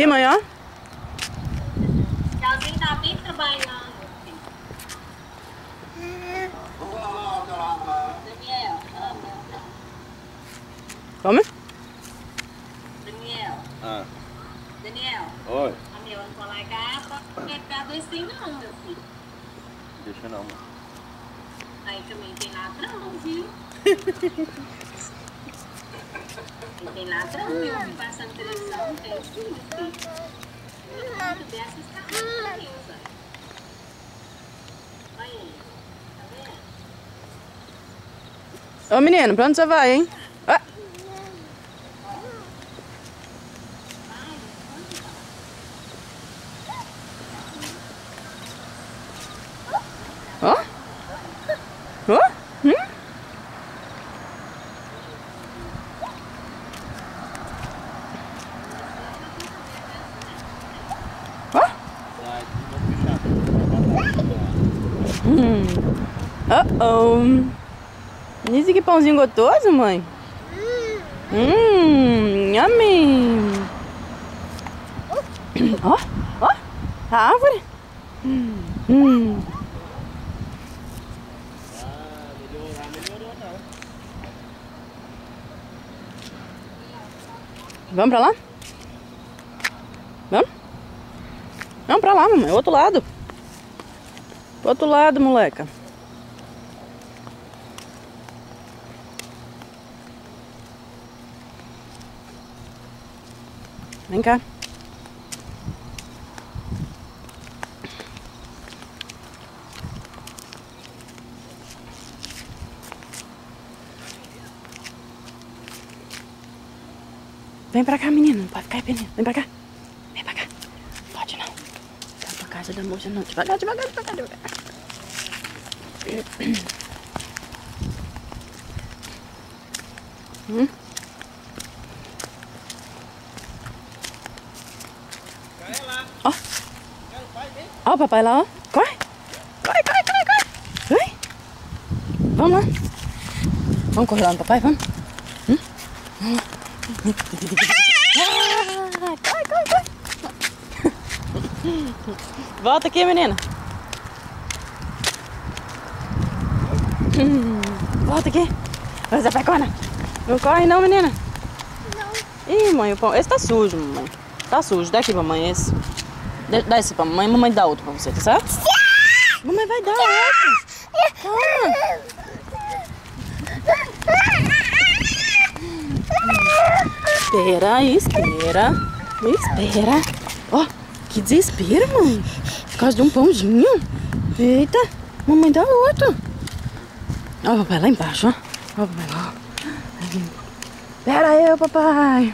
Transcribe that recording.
Aqui, mãe, ó. Alguém tá bem trabalhando. Daniel, Come? Daniel. Ah. Daniel. Oi. A minha não vai largar porque ficar assim não, meu filho. Deixa não, mano. Aí também tem ladrão, viu? E tem ladrão, viu? Me passando televisão, tem tudo, filho. Muito dessas carrinhas aí, sabe? Olha aí. Tá vendo? Ô, menino, pra onde você vai, hein? Ah. Ó. Ó. Ó. Oh. Isso que pãozinho gostoso, mãe. Yummy. Ó, ó, a árvore. Melhorou não. Vamos pra lá? Vamos? Vamos pra lá, mamãe. Outro lado. Outro lado, moleca. Vem cá. Vem pra cá, menino. Não pode ficar aí, menino. Vem pra cá. Vem pra cá. Não pode não. Vai pra casa da moça não. Devagar, devagar, devagar, devagar. Ó. Ó o papai lá, ó. Corre. Corre, corre, corre, corre. Vem. Vamos lá. Vamos correr lá no papai, vamos. Corre, corre, corre. Volta aqui, menina. Volta aqui. Vai, Zé Pecona. Não corre não, menina. Não. Ih, mãe, o pão. Esse tá sujo, mamãe. Tá sujo. Dá aqui, mamãe, esse. Dá esse pra mamãe. Mamãe dá outro pra você, tá certo? Mamãe vai dar outro. Calma. Espera, espera. Espera. Ó, que desespero, mãe. Por causa de um pãozinho. Eita, mamãe dá outro. Ó, o papai lá embaixo, ó. Ó, o papai lá. Pera aí, papai.